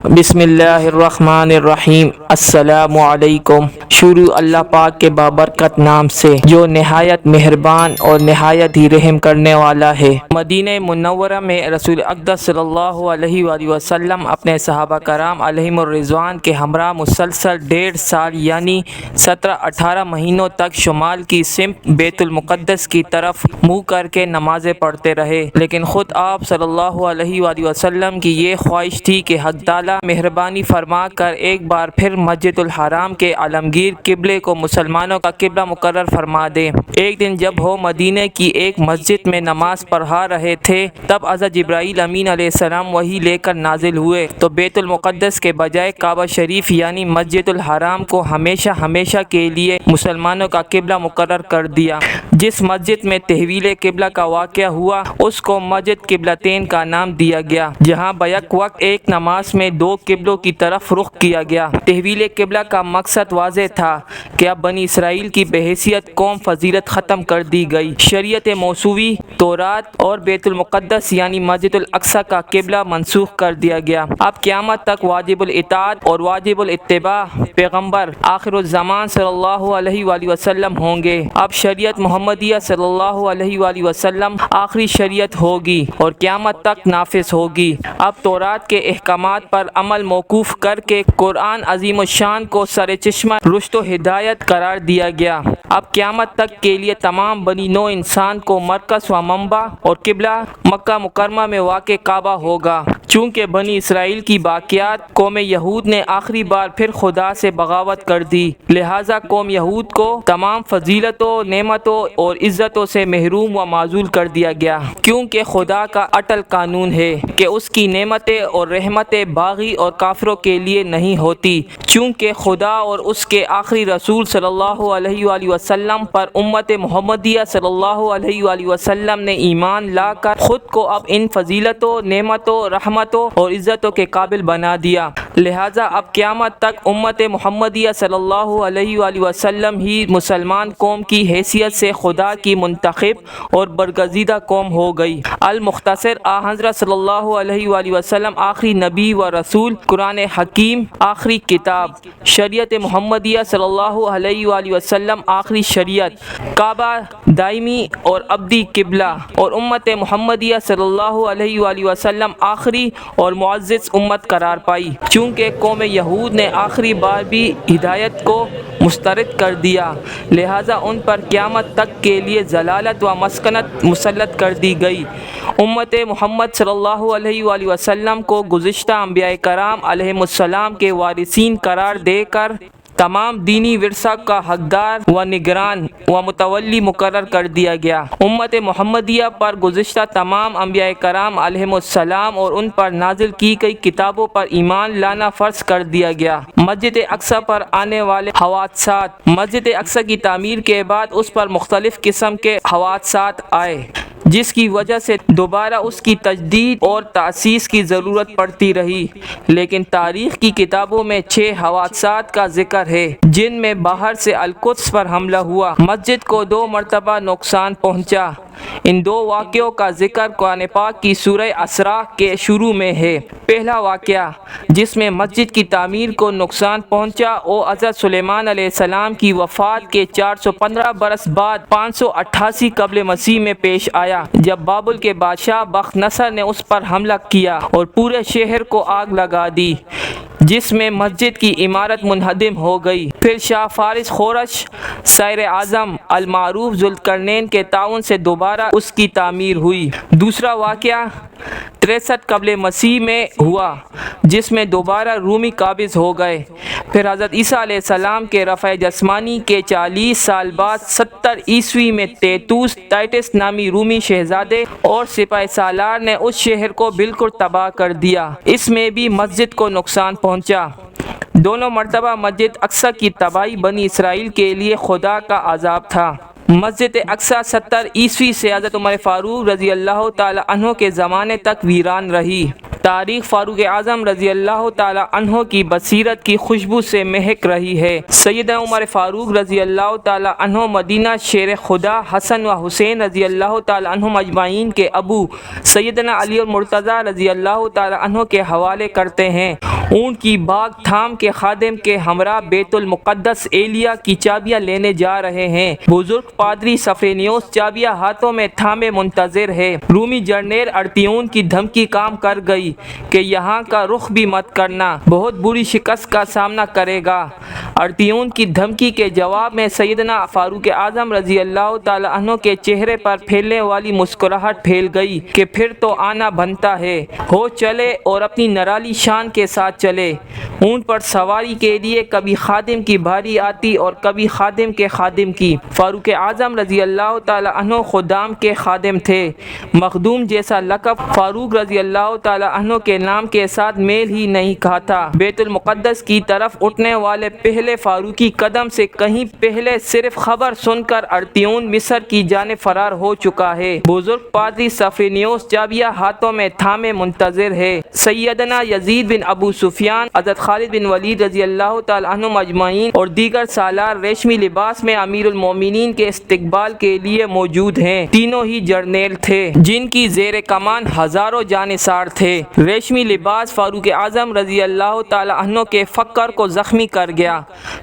بسم اللہ الرحمن الرحیم۔ السلام علیکم۔ شروع اللہ پاک کے بابرکت نام سے جو نہایت مہربان اور نہایت ہی رحم کرنے والا ہے۔ مدینہ منورہ میں رسول اقدس صلی اللہ علیہ وآلہ وسلم اپنے صحابہ کرام علیہم الرضوان کے ہمراہ مسلسل 1.5 سال یعنی 17-18 مہینوں تک شمال کی سمت بیت المقدس کی طرف منہ کر کے نمازیں پڑھتے رہے، لیکن خود آپ صلی اللہ علیہ وآلہ وسلم کی یہ خواہش تھی کہ حق تعالیٰ مہربانی فرما کر ایک بار پھر مسجد الحرام کے عالمگیر قبلے کو مسلمانوں کا قبلہ مقرر فرما دے۔ ایک دن جب وہ مدینہ کی ایک مسجد میں نماز پڑھا رہے تھے، تب حضرت جبرائیل امین علیہ السلام وحی لے کر نازل ہوئے تو بیت المقدس کے بجائے کعبہ شریف یعنی مسجد الحرام کو ہمیشہ ہمیشہ کے لیے مسلمانوں کا قبلہ مقرر کر دیا۔ جس مسجد میں تحویل قبلہ کا واقعہ ہوا اس کو مسجد قبلتین کا نام دیا گیا، جہاں بیک وقت ایک نماز میں 2 قبلوں کی طرف رخ کیا گیا۔ تحویل قبلہ کا مقصد واضح تھا کہ اب بنی اسرائیل کی بحیثیت قوم فضیلت ختم کر دی گئی، شریعت موسوی تورات اور بیت المقدس یعنی مسجد الاقصی کا قبلہ منسوخ کر دیا گیا۔ اب قیامت تک واجب الاطاعت اور واجب الاتباع پیغمبر آخر الزمان صلی اللہ علیہ وآلہ وسلم ہوں گے۔ اب شریعت محمدیہ صلی اللہ علیہ وآلہ وسلم آخری شریعت ہوگی اور قیامت تک نافذ ہوگی۔ اب تورات کے احکامات پر عمل موقوف کر کے قرآن عظیم الشان کو سر چشمہ رشد و ہدایت قرار دیا گیا۔ اب قیامت تک کے لیے تمام بنی نوع انسان کو مرکز و منبع اور قبلہ مکہ مکرمہ میں واقع کعبہ ہوگا۔ چونکہ بنی اسرائیل کی باقیات قوم یہود نے آخری بار پھر خدا سے بغاوت کر دی، لہٰذا قوم یہود کو تمام فضیلتوں، نعمتوں اور عزتوں سے محروم و معزول کر دیا گیا، کیونکہ خدا کا اٹل قانون ہے کہ اس کی نعمتیں اور رحمتیں باغی اور کافروں کے لیے نہیں ہوتی۔ چونکہ خدا اور اس کے آخری رسول صلی اللہ علیہ وآلہ وسلم پر امت محمدیہ صلی اللہ علیہ وآلہ وسلم نے ایمان لا کر خود کو اب ان فضیلتوں، نعمتوں، رحمتوں اور عزتوں کے قابل بنا دیا، لہٰذا اب قیامت تک امت محمدیہ صلی اللہ علیہ وآلہ وسلم ہی مسلمان قوم کی حیثیت سے خدا کی منتخب اور برگزیدہ قوم ہو گئی۔ المختصر حضرت صلی اللہ علیہ وآلہ وسلم آخری نبی و رسول، قرآن حکیم آخری کتاب، شریعت محمدیہ صلی اللہ علیہ وآلہ وسلم آخری شریعت، کعبہ دائمی اور ابدی قبلہ اور امت محمدیہ صلی اللہ علیہ وآلہ وسلم آخری اور معزز امت قرار پائی۔ چونکہ قوم یہود نے آخری بار بھی ہدایت کو مسترد کر دیا، لہٰذا ان پر قیامت تک کے لیے ضلالت و مسکنت مسلط کر دی گئی۔ امت محمد صلی اللہ علیہ وآلہ وسلم کو گزشتہ انبیاء کرام علیہم السلام کے وارثین قرار دے کر تمام دینی ورثہ کا حقدار و نگران و متولی مقرر کر دیا گیا۔ امت محمدیہ پر گزشتہ تمام انبیاء کرام علیہم السلام اور ان پر نازل کی گئی کتابوں پر ایمان لانا فرض کر دیا گیا۔ مسجد اقصی پر آنے والے حوادثات، مسجد اقصی کی تعمیر کے بعد اس پر مختلف قسم کے حوادثات آئے، جس کی وجہ سے دوبارہ اس کی تجدید اور تاسیس کی ضرورت پڑتی رہی، لیکن تاریخ کی کتابوں میں 6 حوادثات کا ذکر ہے جن میں باہر سے القدس پر حملہ ہوا، مسجد کو 2 مرتبہ نقصان پہنچا۔ ان 2 واقعوں کا ذکر قرآن پاک کی سورہ اسراء کے شروع میں ہے۔ پہلا واقعہ جس میں مسجد کی تعمیر کو نقصان پہنچا وہ حضرت سلیمان علیہ السلام کی وفات کے 415 برس بعد 588 قبل مسیح میں پیش آیا، جب بابل کے بادشاہ بخت نصر نے اس پر حملہ کیا اور پورے شہر کو آگ لگا دی، جس میں مسجد کی عمارت منہدم ہو گئی۔ پھر شاہ فارس خورش سیر اعظم المعروف ذوالقرنین کے تعاون سے دوبارہ اس کی تعمیر ہوئی۔ دوسرا واقعہ 63 قبل مسیح میں ہوا، جس میں دوبارہ رومی قابض ہو گئے۔ پھر حضرت عیسیٰ علیہ السلام کے رفع جسمانی کے 40 سال بعد 70 عیسوی میں تیتوس ٹائٹس نامی رومی شہزادے اور سپہ سالار نے اس شہر کو بالکل تباہ کر دیا، اس میں بھی مسجد کو نقصان پہنچا۔ دونوں مرتبہ مسجد اقصی کی تباہی بنی اسرائیل کے لیے خدا کا عذاب تھا۔ مسجد اقصی 70 عیسوی سے حضرت عمر فاروق رضی اللہ تعالی عنہ کے زمانے تک ویران رہی۔ تاریخ فاروق اعظم رضی اللہ تعالی عنہ کی بصیرت کی خوشبو سے مہک رہی ہے۔ سیدنا عمر فاروق رضی اللہ تعالی عنہ مدینہ شیر خدا حسن و حسین رضی اللہ تعالی عنہم اجمعین کے ابو سیدنا علی المرتضیٰ رضی اللہ تعالی عنہ کے حوالے کرتے ہیں۔ اونٹ کی باگ تھام کے خادم کے ہمراہ بیت المقدس ایلیا کی چابیاں لینے جا رہے ہیں۔ بزرگ پادری سفرینیوس چابیاں ہاتھوں میں تھامے منتظر ہے۔ رومی جرنیل ارتیون کی دھمکی کام کر گئی کہ یہاں کا رخ بھی مت کرنا، بہت بری شکست کا سامنا کرے گا۔ ارتیون کی دھمکی کے جواب میں سیدنا فاروق اعظم رضی اللہ تعالی عنہ کے چہرے پر پھیلنے والی مسکراہٹ پھیل گئی کہ پھر تو آنا بنتا ہے، ہو چلے اور اپنی نرالی شان کے ساتھ چلے۔ اونٹ پر سواری کے لیے کبھی خادم کی باری آتی اور کبھی خادم کے خادم کی۔ فاروق اعظم رضی اللہ تعالی عنہ خدام کے خادم تھے۔ مخدوم جیسا لقب فاروق رضی اللہ تعالی عنہ کے نام کے ساتھ میل ہی نہیں کھاتا۔ بیت المقدس کی طرف اٹھنے والے پہلے فاروقی قدم سے کہیں پہلے صرف خبر سن کر ارتیون مصر کی جانب فرار ہو چکا ہے۔ بزرگ پادری سفرینیوس چابیاں ہاتھوں میں تھامے منتظر ہے۔ سیدنا یزید بن ابو سفیان، حضرت خالد بن ولید رضی اللہ تعالی عنہم اجمعین اور دیگر سالار ریشمی لباس میں امیر المومنین کے استقبال کے لیے موجود ہیں۔ تینوں ہی جرنیل تھے جن کی زیر کمان ہزاروں جانثار تھے۔ ریشمی لباس فاروق اعظم رضی اللہ تعالی عنہ کے فکر کو زخمی کر گیا۔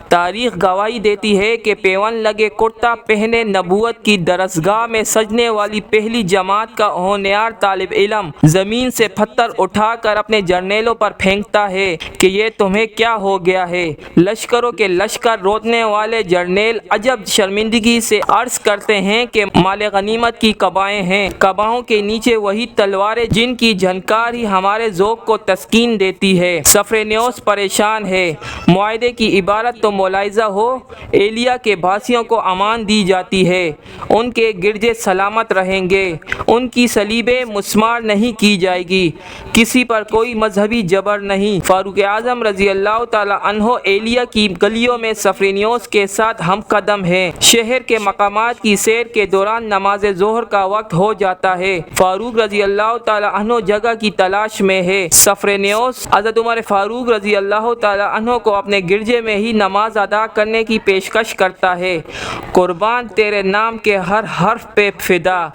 تاریخ گواہی دیتی ہے کہ پیون لگے کرتا پہنے نبوت کی درسگاہ میں سجنے والی پہلی جماعت کا ہونہار طالب علم زمین سے پتھر اٹھا کر اپنے جرنیلوں پر پھینکتا ہے کہ یہ تمہیں کیا ہو گیا ہے۔ لشکروں کے لشکر روکنے والے جرنیل عجب شرمندگی سے عرض کرتے ہیں کہ مال غنیمت کی قبائیں ہیں، قباؤں کے نیچے وہی تلواریں جن کی جھنکار ہی ہمارے ذوق کو تسکین دیتی ہے۔ سفرینیوس پریشان ہے۔ معاہدے کی عبارت تو ملاحظہ ہو، ایلیا کے بھاسیوں کو امان دی جاتی ہے، ان کے گرجے سلامت رہیں گے، ان کی صلیبیں مسمار نہیں کی جائے گی، کسی پر کوئی مذہبی جبر نہیں۔ فاروق اعظم رضی اللہ تعالی عنہ ایلیا کی گلیوں میں سفرینیوس کے ساتھ ہم قدم ہیں۔ شہر کے مقامات کی سیر کے دوران نماز ظہر کا وقت ہو جاتا ہے۔ فاروق رضی اللہ تعالی عنہ جگہ کی تلاش میں ہے۔ سفرینیوس حضرت عمر فاروق رضی اللہ تعالی عنہ کو اپنے گرجے میں ہی نماز ادا کرنے کی پیشکش کرتا ہے۔ قربان تیرے نام کے ہر حرف پہ فدا،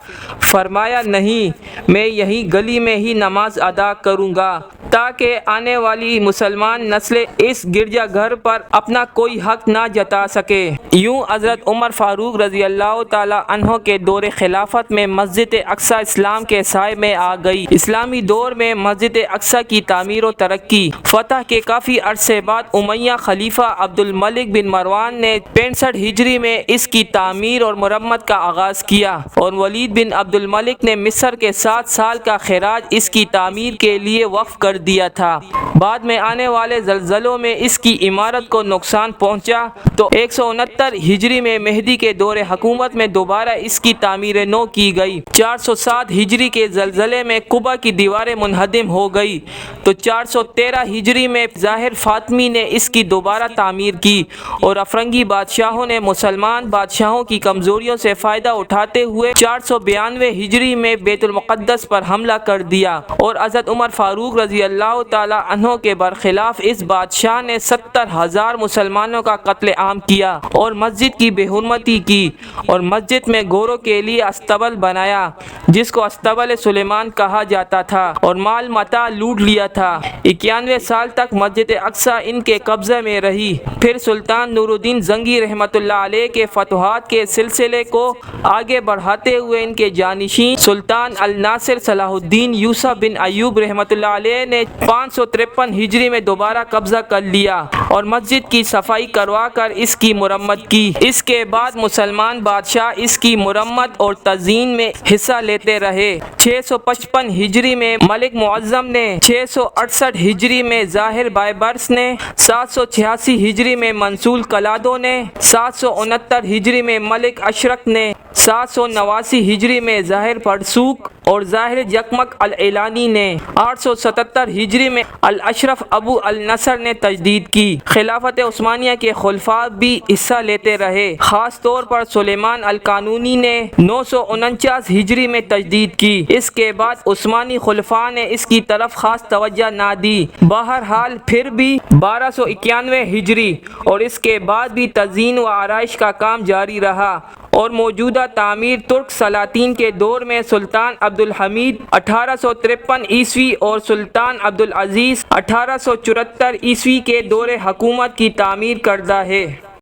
فرمایا نہیں میں یہی گلی میں ہی نماز ادا کروں گا تاکہ آنے والی مسلمان نسلیں اس گرجا گھر پر اپنا کوئی حق نہ جتا سکے۔ یوں حضرت عمر فاروق رضی اللہ تعالی عنہ کے دور خلافت میں مسجد اقصی اسلام کے سائے میں آ گئی۔ اسلامی دور میں مسجد اقصی کی تعمیر و ترقی۔ فتح کے کافی عرصے بعد امیہ خلیفہ عبد الملک بن مروان نے 65 ہجری میں اس کی تعمیر اور مرمت کا آغاز کیا اور ولید بن عبد الملک نے مصر کے 7 سال کا خراج اس کی تعمیر کے لیے وقف کر دیا تھا۔ بعد میں آنے والے زلزلوں میں اس کی عمارت کو نقصان پہنچا تو 169 ہجری میں مہدی کے دور حکومت میں دوبارہ اس کی تعمیر نو کی گئی۔ 407 ہجری کے زلزلے میں قبا کی دیواریں منہدم ہو گئی تو 413 ہجری میں ظاہر فاطمی نے اس کی دوبارہ تعمیر کی اور افرنگی بادشاہوں نے مسلمان بادشاہوں کی کمزوریوں سے فائدہ اٹھاتے ہوئے 492 ہجری میں بیت المقدس پر حملہ کر دیا اور حضرت عمر فاروق رضی اللہ تعالی عنہ کے برخلاف اس بادشاہ نے 70,000 مسلمانوں کا قتل عام کیا اور مسجد کی بے حرمتی کی اور مسجد میں گوروں کے لیے استبل بنایا جس کو استبل سلیمان کہا جاتا تھا اور مال متاع لوٹ لیا تھا۔ 91 سال تک مسجد اقصی ان کے قبضے میں رہی۔ پھر سلطان نور الدین زنگی رحمۃ اللہ علیہ کے فتوحات کے سلسلے کو آگے بڑھاتے ہوئے ان کے جانشین سلطان الناصر صلاح الدین یوسف بن ایوب رحمۃ اللہ علیہ نے 553 ہجری میں دوبارہ قبضہ کر لیا اور مسجد کی صفائی کروا کر اس کی مرمت کی۔ اس کے بعد مسلمان بادشاہ اس کی مرمت اور تزئین میں حصہ لیتے رہے۔ 655 ہجری میں ملک معظم نے، 668 ہجری میں ظاہر بائبرس نے، 786 ہجری میں منصور کلادو نے، 769 ہجری میں ملک اشرق نے، 789 ہجری میں ظاہر پرسوک اور ظاہر یکمک العلانی نے 877 ہجری میں الاشرف ابو النصر نے تجدید کی۔ خلافت عثمانیہ کے خلفاء بھی حصہ لیتے رہے، خاص طور پر سلیمان القانونی نے 949 ہجری میں تجدید کی۔ اس کے بعد عثمانی خلفاء نے اس کی طرف خاص توجہ نہ دی۔ بہرحال پھر بھی 1291 ہجری اور اس کے بعد بھی تزئین و آرائش کا کام جاری رہا اور موجودہ تعمیر ترک سلاطین کے دور میں سلطان عبدالحمید 1853 عیسوی اور سلطان عبدالعزیز 1874 عیسوی کے دور حکومت کی تعمیر کردہ ہے۔